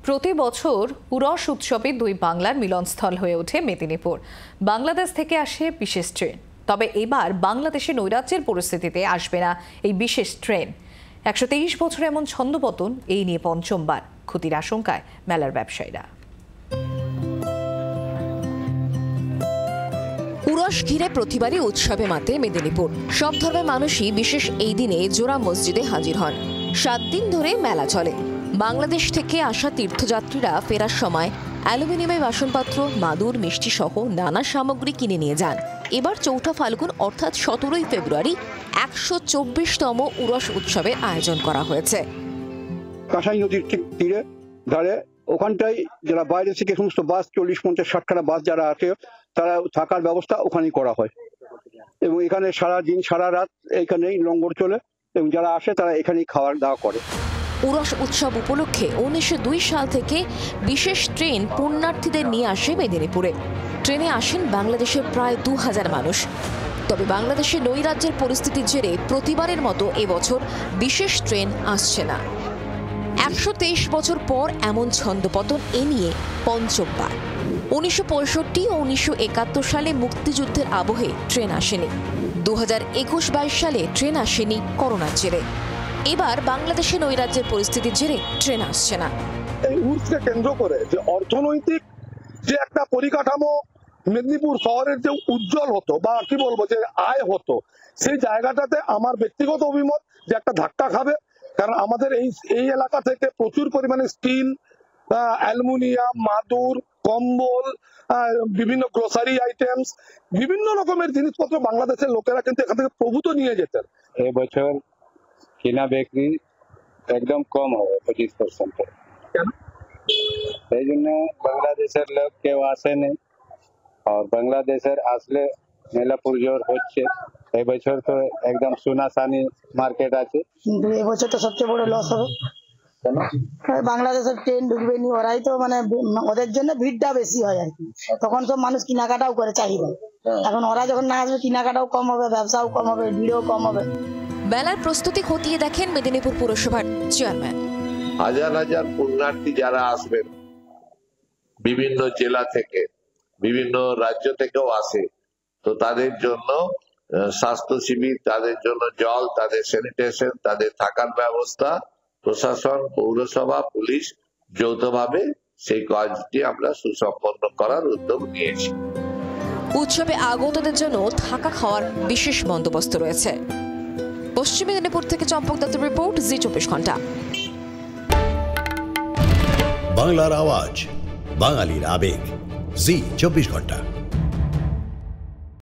প্রতি বছর উরস উৎসবে দুই বাংলার মিলনস্থল হয়ে ওঠে মেদিনীপুর। বাংলাদেশ থেকে আসে বিশেষ ট্রেন, তবে এবার বাংলাদেশে নৈরাজ্যের পরিস্থিতিতে আসবে না এই বিশেষ ট্রেন। 123 বছর এমন ছন্দপতন, এই নিয়ে পঞ্চমবার ক্ষতির আশঙ্কায় মেলার ব্যবসায়ীরা। উরস ঘিরে প্রতিবারই উৎসবে মাতে মেদিনীপুর। সব ধর্মের মানুষই বিশেষ এই দিনে জোড়া মসজিদে হাজির হন। 7 দিন ধরে মেলা চলে। বাংলাদেশ থেকে আসা তীর্থযাত্রীরা ফেরার সময় অ্যালুমিনিয়ামের বাসনপত্র, মাদুর, মিষ্টি সহ নানা সামগ্রী কিনে নিয়ে যান। এবার 4 ফাল্গুন অর্থাৎ 17 ফেব্রুয়ারি 124তম উরস উৎসবের আয়োজন করা হয়েছে। কাঁসাই নদীর ঠিক তীরে ধারে ওখানটায় যারা বাইরে থেকে সমস্ত বাস 40, 50, 60 খানা বাস যারা আছে তারা থাকার ব্যবস্থা ওখানেই করা হয় এবং এখানে সারা দিন সারা রাত এখানেই লঙ্গর চলে এবং যারা আসে তারা এখানেই খাওয়া দাওয়া করে। উরস উৎসব উপলক্ষে 1902 সাল থেকে বিশেষ ট্রেন পুণ্যার্থীদের নিয়ে আসে মেদিনীপুরে। ট্রেনে আসেন বাংলাদেশের প্রায় 2000 মানুষ। তবে বাংলাদেশের নৈরাজ্যের পরিস্থিতির জেরে প্রতিবারের মতো এবছর বিশেষ ট্রেন আসছে না। 123 বছর পর এমন ছন্দপতন এ নিয়ে পঞ্চমবার। 1965 ও 1971 সালে মুক্তিযুদ্ধের আবহে ট্রেন আসেনি। 2021-22 সালে ট্রেন আসেনি করোনার জেরে। এবার বাংলাদেশে নৈরাজ্যের পরিস্থিতির জেরে ট্রেন আসছে না। এই উৎসবকে কেন্দ্র করে যে অর্থনৈতিক যে একটা পরিকাঠামো মেদিনীপুর শহরের যে উজ্জ্বল হতো বা কি বলবো যে আয় হতো, সেই জায়গাটাতে আমার ব্যক্তিগত অভিমত যে একটা ধাক্কা খাবে। কারণ আমাদের এই এলাকা থেকে প্রচুর পরিমাণে স্টিল, অ্যালুমিনিয়াম, মাদুর, কম্বল, বিভিন্ন গ্রোসারি আইটেমস, বিভিন্ন রকমের জিনিসপত্র বাংলাদেশের লোকেরা কিন্তু এখান থেকে প্রভূত নিয়ে যেতেন। এবছর কিনা বিক্রি একদম কম হবে 25%। সেই জন্য বাংলাদেশের লোক কেউ আসেনি, আর বাংলাদেশের আসলে মেলা পুজোর হচ্ছে। এবছর তো একদম সোনাসানি মার্কেট আছে, কিন্তু এবছর তো সবচেয়ে বড় লস হবে। বাংলাদেশের ট্রেন ঢুকবে নি, ওরাই তো মানে ওদের জন্য ভিড়টা বেশি হয় আর কি। তখন সব মানুষ কেনাকাটাও করে চাহিদা। এখন ওরা যখন না আসবে কেনাকাটাও কম হবে, ব্যবসাও কম হবে, ভিড়ও কম হবে। মেলার প্রস্তুতি খতিয়ে দেখেন মেদিনীপুর পুরসভার চেয়ারম্যান। হাজার হাজার পুণ্যার্থী যারা আসবেন বিভিন্ন জেলা থেকে, বিভিন্ন রাজ্য থেকেও আসে, তো তাদের জন্য স্বাস্থ্য শিবির, তাদের জন্য জল, তাদের স্যানিটেশন, তাদের থাকার ব্যবস্থা, প্রশাসন, পৌরসভা, পুলিশ যৌথভাবে সেই কাজটি আমরা সুসম্পন্ন করার উদ্যোগ নিয়েছি। উৎসবে আগতদের জন্য থাকা খাওয়ার বিশেষ বন্দোবস্ত রয়েছে। পশ্চিম মেদিনীপুর থেকে চম্পক দত্তের রিপোর্ট, জি 24 ঘন্টা। বাংলার আওয়াজ, বাঙালির আবেগ, জি 24 ঘন্টা।